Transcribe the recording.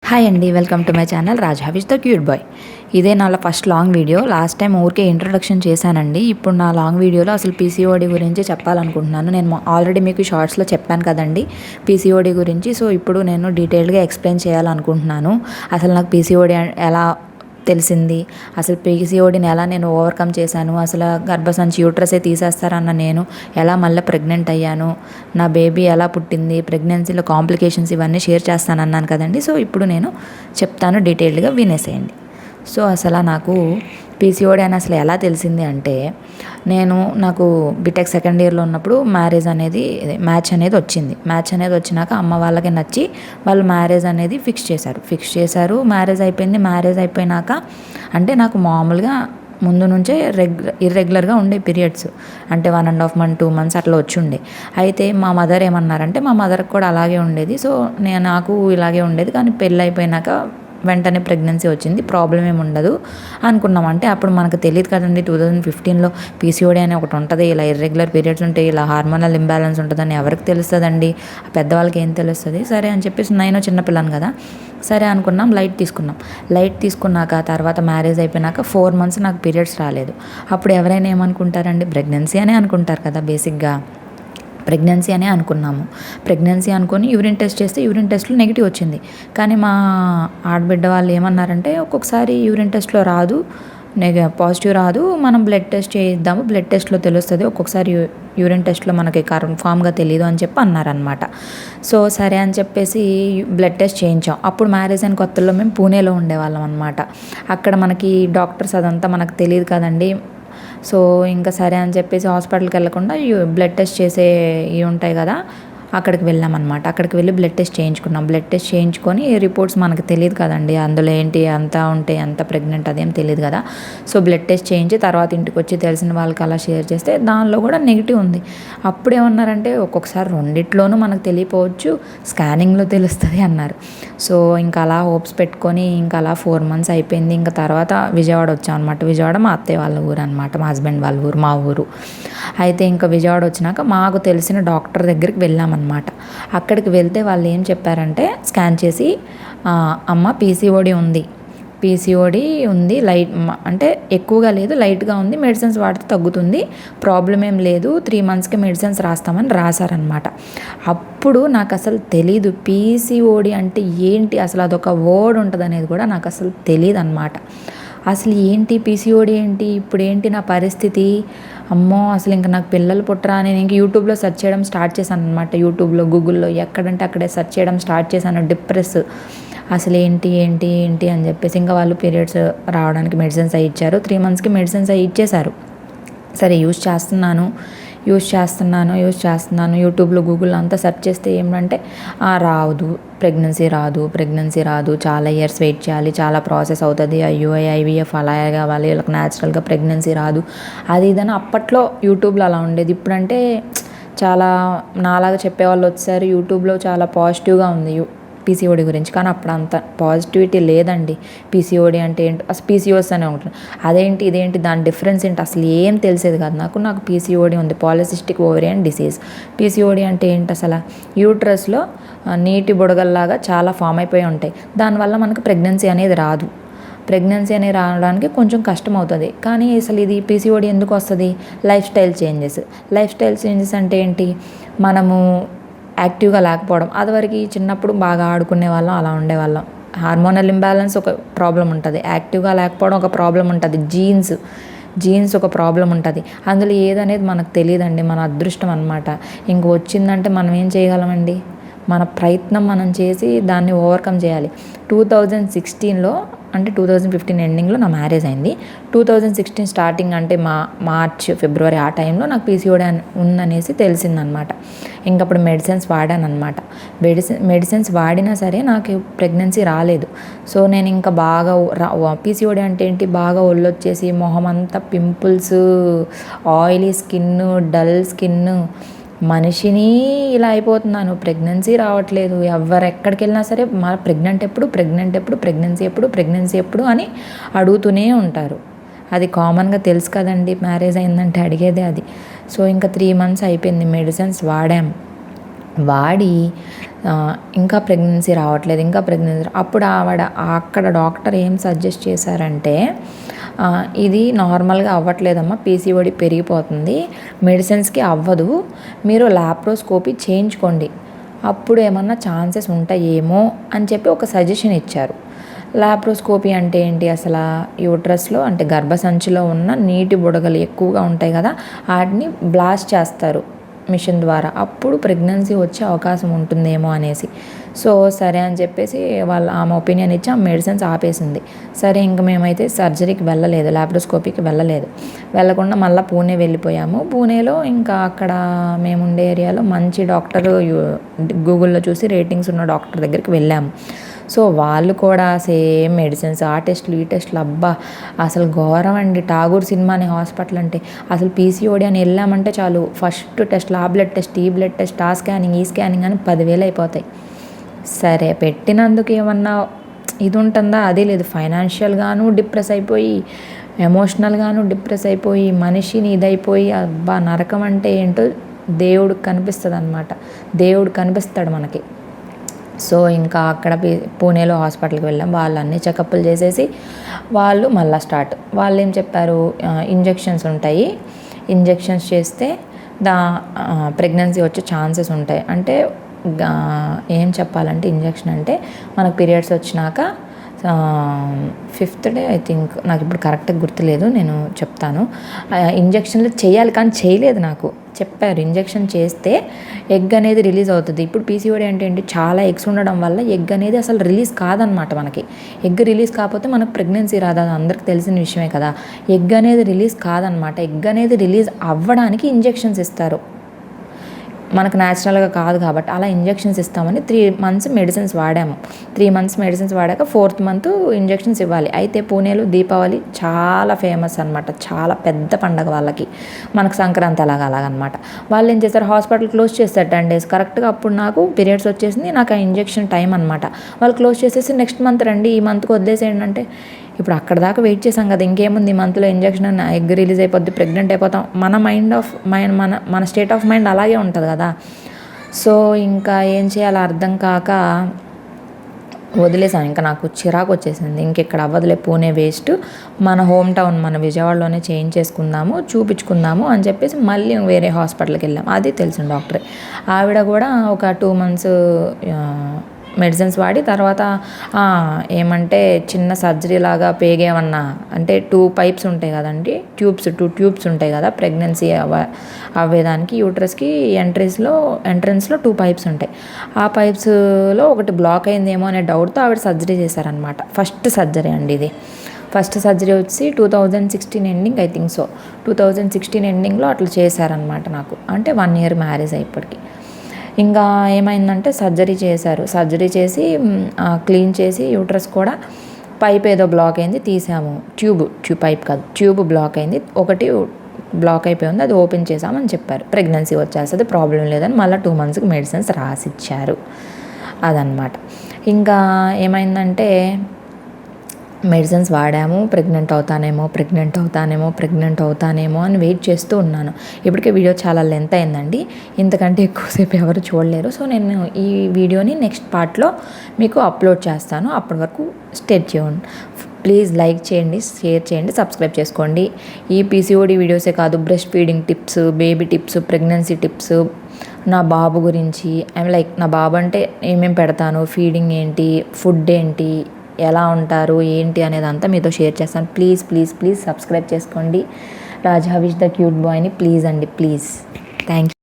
Hi అండి, welcome to my channel Raja with the cute boy. ఇదే నా first long video. Last time ఊరికే introduction చేశానండి. ఇప్పుడు నా లాంగ్ వీడియోలో అసలు పీసీఓడి గురించి చెప్పాలనుకుంటున్నాను. నేను ఆల్రెడీ మీకు షార్ట్స్లో చెప్పాను కదండి పీసీఓడి గురించి. సో ఇప్పుడు నేను డీటెయిల్గా ఎక్స్ప్లెయిన్ చేయాలనుకుంటున్నాను. అసలు నాకు పీసీఓడి ఎలా తెలిసింది, అసలు పీసీఓడిని ఎలా నేను ఓవర్కమ్ చేశాను, అసలు గర్భసంచి యూట్రసే తీసేస్తారన్న నేను ఎలా మళ్ళీ ప్రెగ్నెంట్ అయ్యాను, నా బేబీ ఎలా పుట్టింది, ప్రెగ్నెన్సీలో కాంప్లికేషన్స్ ఇవన్నీ షేర్ చేస్తానన్నాను కదండి. సో ఇప్పుడు నేను చెప్తాను, డీటెయిల్డ్గా వినేసేయండి. సో అసలు నాకు పీసీఓడి అని అసలు ఎలా తెలిసింది అంటే, నాకు బీటెక్ సెకండ్ ఇయర్లో ఉన్నప్పుడు మ్యాచ్ అనేది వచ్చింది. మ్యాచ్ అనేది వచ్చినాక అమ్మ వాళ్ళకి నచ్చి వాళ్ళు మ్యారేజ్ అనేది ఫిక్స్ చేశారు. మ్యారేజ్ అయిపోయింది. మ్యారేజ్ అయిపోయినాక అంటే నాకు మామూలుగా ముందు నుంచే ఇర్రెగ్యులర్గా ఉండే పీరియడ్స్, అంటే 1.5 months 2 months అట్లా వచ్చి ఉండే. అయితే మా మదర్ ఏమన్నారంటే, మా మదర్కి కూడా అలాగే ఉండేది. సో నాకు ఇలాగే ఉండేది. కానీ పెళ్ళి అయిపోయినాక వెంటనే ప్రెగ్నెన్సీ వచ్చింది, ప్రాబ్లం ఏమి ఉండదు అనుకున్నాం. అంటే అప్పుడు మనకు తెలియదు కదండి, 2015లో పీసీఓడి అని ఒకటి ఉంటుంది, ఇలా ఇర్రెగ్యులర్ పీరియడ్స్ ఉంటాయి, ఇలా హార్మోనల్ ఇంబ్యాలెన్స్ ఉంటుందని ఎవరికి తెలుస్తుందండి, పెద్దవాళ్ళకి ఏం తెలుస్తుంది. సరే అని చెప్పేసి నేను చిన్నపిల్లను కదా, సరే అనుకున్నాం, లైట్ తీసుకున్నాక తర్వాత మ్యారేజ్ అయిపోయినాక 4 months నాకు పీరియడ్స్ రాలేదు. అప్పుడు ఎవరైనా ఏమనుకుంటారండి, ప్రెగ్నెన్సీ అనే అనుకుంటారు కదా, బేసిక్గా ప్రెగ్నెన్సీ అనే అనుకున్నాము. ప్రెగ్నెన్సీ అనుకొని యూరిన్ టెస్ట్ చేస్తే యూరిన్ టెస్ట్లో నెగిటివ్ వచ్చింది. కానీ మా ఆడబిడ్డ వాళ్ళు ఏమన్నారంటే, ఒక్కొక్కసారి యూరిన్ టెస్ట్లో రాదు, పాజిటివ్ రాదు, మనం బ్లడ్ టెస్ట్ చేయిద్దాము, బ్లడ్ టెస్ట్లో తెలుస్తుంది, ఒక్కొక్కసారి యూరిన్ టెస్ట్లో మనకి కన్ఫామ్గా తెలియదు అని చెప్పి అన్నారనమాట. సో సరే అని చెప్పేసి బ్లడ్ టెస్ట్ చేయించాం. అప్పుడు మ్యారేజ్ అయిన కొత్తలో మేము పూణేలో ఉండేవాళ్ళం అనమాట. అక్కడ మనకి డాక్టర్స్ అదంతా మనకు తెలియదు కదండి. సో ఇంకా సరే అని చెప్పేసి హాస్పిటల్కి వెళ్ళకుండా బ్లడ్ టెస్ట్ చేసే ఇవి ఉంటాయి కదా, అక్కడికి వెళ్ళామన్నమాట. అక్కడికి వెళ్ళి బ్లడ్ టెస్ట్ చేయించుకున్నాం. బ్లడ్ టెస్ట్ చేయించుకొని రిపోర్ట్స్ మనకు తెలియదు కదండి, అందులో ఏంటి అంతా ఉంటే ఎంత ప్రెగ్నెంట్ అదేం తెలియదు కదా. సో బ్లడ్ టెస్ట్ చేయించి తర్వాత ఇంటికి వచ్చి తెలిసిన వాళ్ళకి అలా షేర్ చేస్తే దానిలో కూడా నెగిటివ్ ఉంది. అప్పుడు ఏమన్నారంటే, ఒక్కొక్కసారి రెండిట్లోనూ మనకు తెలియపోవచ్చు, స్కానింగ్లో తెలుస్తుంది అన్నారు. సో ఇంకా అలా హోప్స్ పెట్టుకొని ఇంకా అలా 4 months అయిపోయింది. ఇంకా తర్వాత విజయవాడ వచ్చాం అనమాట. విజయవాడ మా అత్తయ్య వాళ్ళ ఊరు అనమాట, మా హస్బెండ్ వాళ్ళ ఊరు, మా ఊరు. అయితే ఇంకా విజయవాడ వచ్చినాక మాకు తెలిసిన డాక్టర్ దగ్గరికి వెళ్ళామన్నమాట. అక్కడికి వెళ్తే వాళ్ళు ఏం చెప్పారంటే, స్కాన్ చేసి అమ్మ పీసీఓడి ఉంది, లైట్ అంటే ఎక్కువగా లేదు, లైట్గా ఉంది, మెడిసిన్స్ వాడితే తగ్గుతుంది, ప్రాబ్లం ఏం లేదు, 3 monthsకి మెడిసిన్స్ రాస్తామని రాశారనమాట. అప్పుడు నాకు అసలు తెలీదు పీసీఓడి అంటే ఏంటి, అసలు అదొక వర్డ్ ఉంటుంది అనేది కూడా నాకు అసలు తెలియదు అనమాట. అసలు ఏంటి పీసీఓడి ఏంటి, ఇప్పుడు ఏంటి నా పరిస్థితి, అమ్మో అసలు ఇంకా నాకు పిల్లలు పుట్టరా అని ఇంక యూట్యూబ్లో సెర్చ్ చేయడం స్టార్ట్ చేశాను అనమాట. యూట్యూబ్లో, గూగుల్లో ఎక్కడంటే అక్కడే సెర్చ్ చేయడం స్టార్ట్ చేశాను. డిప్రెస్ అసలు ఏంటి అని చెప్పేసి ఇంకా వాళ్ళు పీరియడ్స్ రావడానికి మెడిసిన్స్ అవి ఇచ్చారు. 3 monthsకి మెడిసిన్స్ అవి ఇచ్చేశారు. సరే యూజ్ చేస్తున్నాను. యూట్యూబ్లో, గూగుల్లో అంతా సెర్చ్ చేస్తే ఏమంటే, ప్రెగ్నెన్సీ రాదు, చాలా ఇయర్స్ వెయిట్ చేయాలి, చాలా ప్రాసెస్ అవుతుంది, ఐవీఎఫ్ అలా కావాలి, వీళ్ళకి న్యాచురల్గా ప్రెగ్నెన్సీ రాదు, అది ఇదని అప్పట్లో యూట్యూబ్లో అలా ఉండేది. ఇప్పుడంటే చాలా నాలాగా చెప్పేవాళ్ళు వచ్చారు. యూట్యూబ్లో చాలా పాజిటివ్గా ఉంది పీసీఓడి గురించి. కానీ అప్పుడు అంత పాజిటివిటీ లేదండి. పీసీఓడి అంటే ఏంటి, అసలు పీసీఓఎస్ అనే ఉంటుంది, అదేంటి ఇదేంటి, దాని డిఫరెన్స్ ఏంటి అసలు ఏం తెలిసేది కాదు నాకు పీసీఓడి ఉంది, పాలిసిస్టిక్ ఓవేరియన్ డిసీజ్. పీసీఓడి అంటే ఏంటి, అసలు యూట్రస్లో నీటి బుడగల్లాగా చాలా ఫామ్ అయిపోయి ఉంటాయి, దానివల్ల మనకు ప్రెగ్నెన్సీ అనేది రావడానికి కొంచెం కష్టం అవుతుంది. కానీ అసలు ఇది పీసీఓడి ఎందుకు వస్తుంది, లైఫ్ స్టైల్ చేంజెస్ అంటే ఏంటి, మనము యాక్టివ్గా లేకపోవడం. అదివరకు చిన్నప్పుడు బాగా ఆడుకునే వాళ్ళం, అలా ఉండేవాళ్ళం. హార్మోనల్ ఇంబ్యాలెన్స్ ఒక ప్రాబ్లం ఉంటుంది, యాక్టివ్గా లేకపోవడం ఒక ప్రాబ్లం ఉంటుంది, జీన్స్ ఒక ప్రాబ్లం ఉంటుంది. అందులో ఏదనేది మనకు తెలియదండి, మన అదృష్టం అనమాట. ఇంక వచ్చిందంటే మనం ఏం చేయగలమండి, మన ప్రయత్నం మనం చేసి దాన్ని ఓవర్కమ్ చేయాలి. 2016లో అంటే 2015 ఎండింగ్లో నా మ్యారేజ్ అయింది. 2016 స్టార్టింగ్ అంటే మార్చ్ ఫిబ్రవరి ఆ టైంలో నాకు పీసీఓడి ఉందనేసి తెలిసిందనమాట. ఇంకప్పుడు మెడిసిన్స్ వాడానమాట. మెడిసిన్స్ వాడినా సరే నాకు ప్రెగ్నెన్సీ రాలేదు. సో నేను ఇంకా బాగా పీసీఓడి అంటే ఏంటి, బాగా ఒళ్ళొచ్చేసి మొహం అంతా pimples, oily skin, dull skin, మనిషిని ఇలా అయిపోతున్నాను, ప్రెగ్నెన్సీ రావట్లేదు. ఎక్కడికి వెళ్ళినా సరే ప్రెగ్నెన్సీ ఎప్పుడు అని అడుగుతూనే ఉంటారు. అది కామన్గా తెలుసు కదండి, మ్యారేజ్ అయిందంటే అడిగేదే అది. సో ఇంకా 3 months అయిపోయింది, మెడిసిన్స్ వాడి ఇంకా ప్రెగ్నెన్సీ రావట్లేదు, ఇంకా ప్రెగ్నెన్సీ. అప్పుడు అక్కడ డాక్టర్ ఏం సజెస్ట్ చేశారంటే, ఇది నార్మల్గా అవ్వట్లేదమ్మా, పీసీఓడి పెరిగిపోతుంది, మెడిసిన్స్కి అవ్వదు, మీరు లాప్రోస్కోపీ చేయించుకోండి, అప్పుడు ఏమన్నా ఛాన్సెస్ ఉంటాయేమో అని చెప్పి ఒక సజెషన్ ఇచ్చారు. లాప్రోస్కోపీ అంటే ఏంటి అసలు? యూట్రస్లో అంటే గర్భసంచిలో ఉన్న నీటి బుడగలు ఎక్కువగా ఉంటాయి కదా, వాటిని బ్లాస్ట్ చేస్తారు మిషన్ ద్వారా, అప్పుడు ప్రెగ్నెన్సీ వచ్చే అవకాశం ఉంటుందేమో అనేసి. సో సరే అని చెప్పేసి ఆమె ఒపీనియన్ ఇచ్చి ఆ మెడిసిన్స్ ఆపేసింది. సరే ఇంక మేమైతే సర్జరీకి వెళ్ళలేదు, లాప్రోస్కోపీకి వెళ్ళకుండా మళ్ళీ పూణే వెళ్ళిపోయాము. పూణేలో ఇంకా అక్కడ మేము ఉండే ఏరియాలో మంచి డాక్టర్, గూగుల్లో చూసి రేటింగ్స్ ఉన్న డాక్టర్ దగ్గరికి వెళ్ళాము. సో వాళ్ళు కూడా సేమ్ మెడిసిన్స్, ఆ టెస్టులు ఈ టెస్టులు, అబ్బా అసలు ఘోరం అండి. ఠాగూర్ సినిమాని హాస్పిటల్ అంటే అసలు పీసీఓడి అని వెళ్ళామంటే చాలు, ఫస్ట్ టెస్ట్ ఆ బ్లడ్ టెస్ట్, ఈ బ్లడ్ టెస్ట్, ఆ స్కానింగ్, ఈ స్కానింగ్ అని 10,000 అయిపోతాయి. సరే పెట్టినందుకు ఏమన్నా ఇది ఉంటుందా? అదే లేదు. ఫైనాన్షియల్గాను డిప్రెస్ అయిపోయి, ఎమోషనల్గాను డిప్రెస్ అయిపోయి, మనిషిని ఇదైపోయి, అబ్బా నరకం అంటే ఏంటో దేవుడికి కనిపిస్తుంది అనమాట. దేవుడు కనిపిస్తాడు మనకి. సో ఇంకా అక్కడ పూణేలో హాస్పిటల్కి వెళ్ళాం. వాళ్ళు అన్ని చెకప్లు చేసేసి వాళ్ళు మళ్ళీ వాళ్ళు ఏం చెప్పారు, ఇంజెక్షన్స్ ఉంటాయి, ఇంజెక్షన్స్ చేస్తే ప్రెగ్నెన్సీ వచ్చే ఛాన్సెస్ ఉంటాయి. అంటే ఏం చెప్పాలంటే, ఇంజెక్షన్ అంటే మనకు పీరియడ్స్ వచ్చినాక 5th డే ఐ థింక్, నాకు ఇప్పుడు కరెక్ట్గా గుర్తులేదు, నేను చెప్తాను. ఇంజెక్షన్లు చేయాలి కానీ చేయలేదు, నాకు చెప్పారు ఇంజెక్షన్ చేస్తే ఎగ్ అనేది రిలీజ్ అవుతుంది. ఇప్పుడు పీసీఓడి అంటే ఏంటి, చాలా ఎగ్స్ ఉండడం వల్ల ఎగ్ అనేది అసలు రిలీజ్ కాదనమాట. మనకి ఎగ్ రిలీజ్ కాకపోతే మనకు ప్రెగ్నెన్సీ రాదు, అది అందరికి తెలిసిన విషయమే కదా. ఎగ్ అనేది రిలీజ్ కాదనమాట. ఎగ్ అనేది రిలీజ్ అవ్వడానికి ఇంజెక్షన్స్ ఇస్తారు, మనకు న్యాచురల్గా కాదు కాబట్టి. అలా ఇంజెక్షన్స్ ఇస్తామని 3 months మెడిసిన్స్ వాడాము. 3 months మెడిసిన్స్ వాడాక 4th month ఇంజెక్షన్స్ ఇవ్వాలి. అయితే పూణేలో దీపావళి చాలా ఫేమస్ అనమాట, చాలా పెద్ద పండగ వాళ్ళకి, మనకు సంక్రాంతి అలాగనమాట. వాళ్ళు ఏం చేస్తారు, హాస్పిటల్ క్లోజ్ చేస్తారు 10 days. కరెక్ట్గా అప్పుడు నాకు పీరియడ్స్ వచ్చేసింది, నాకు ఆ ఇంజెక్షన్ టైం అనమాట. వాళ్ళు క్లోజ్ చేసేసి నెక్స్ట్ మంత్ రండి, ఈ మంత్కి వదిలేసేయండి అంటే, ఇప్పుడు అక్కడ దాకా వెయిట్ చేసాం కదా, ఇంకేముంది ఈ మంత్లో ఇంజెక్షన్, ఎగ్ రిలీజ్ అయిపోద్ది, ప్రెగ్నెంట్ అయిపోతాం. మన స్టేట్ ఆఫ్ మైండ్ అలాగే ఉంటుంది కదా. సో ఇంకా ఏం చేయాలో అర్థం కాక వదిలేసాను. ఇంకా నాకు చిరాకు వచ్చేసింది, ఇంకెక్కడ అవ్వదులే, పూణే వేస్ట్, మన హోమ్ టౌన్ మన విజయవాడలోనే చేయించేసుకుందాము, చూపించుకుందాము అని చెప్పేసి మళ్ళీ వేరే హాస్పిటల్కి వెళ్ళాము. అది తెలిసిన డాక్టరే. ఆవిడ కూడా ఒక 2 months మెడిసిన్స్ వాడి తర్వాత ఏమంటే చిన్న సర్జరీ లాగా పేగేమన్నా, అంటే 2 pipes ఉంటాయి కదండి, 2 tubes ఉంటాయి కదా ప్రెగ్నెన్సీ అవ్వేదానికి. యూట్రస్కి ఎంట్రన్స్లో 2 pipes ఉంటాయి. ఆ పైప్స్లో ఒకటి బ్లాక్ అయిందేమో అనే డౌట్తో ఆవిడ సర్జరీ చేశారనమాట. ఫస్ట్ సర్జరీ అండి ఇది. ఫస్ట్ సర్జరీ వచ్చి 2016 ఎండింగ్ ఐ థింక్. సో 2016 ఎండింగ్లో అట్లా చేశారనమాట నాకు. అంటే 1 year మ్యారేజ్ అయ్యేప్పటికి. ఇంకా ఏమైందంటే సర్జరీ చేసి క్లీన్ చేసి యూట్రస్ కూడా పైప్ ఏదో బ్లాక్ అయింది, తీసాము. పైప్ కాదు, ట్యూబ్ బ్లాక్ అయింది, ఒకటి బ్లాక్ అయిపోయి ఉంది, అది ఓపెన్ చేసామని చెప్పారు. ప్రెగ్నెన్సీ వచ్చేస్తుంది, ప్రాబ్లం లేదని మళ్ళీ 2 monthsకి మెడిసిన్స్ రాసిచ్చారు. అదనమాట. ఇంకా ఏమైందంటే మెడిసిన్స్ వాడాము, ప్రెగ్నెంట్ అవుతానేమో అని వెయిట్ చేస్తూ ఉన్నాను. ఇప్పటికే వీడియో చాలా లెంత్ అయిందండి, ఇంతకంటే ఎక్కువసేపు ఎవరు చూడలేరు. సో నేను ఈ వీడియోని నెక్స్ట్ పార్ట్లో మీకు అప్లోడ్ చేస్తాను. అప్పటి వరకు స్టే ట్యూన్. ప్లీజ్ లైక్ చేయండి, షేర్ చేయండి, సబ్స్క్రైబ్ చేసుకోండి. ఈ పీసీఓడి వీడియోసే కాదు, breast feeding tips, baby tips, pregnancy tips, నా బాబు గురించి, నా బాబు అంటే ఏమేమి పెడతాను, ఫీడింగ్ ఏంటి, ఫుడ్ ఏంటి, ఎలా ఉంటారు ఏంటి అనేది అంతా మీతో షేర్ చేస్తాను. ప్లీజ్ సబ్స్క్రైబ్ చేసుకోండి రాజ్ హవీష్ ద క్యూట్ బాయ్ని. ప్లీజ్ అండి, ప్లీజ్. Thank you.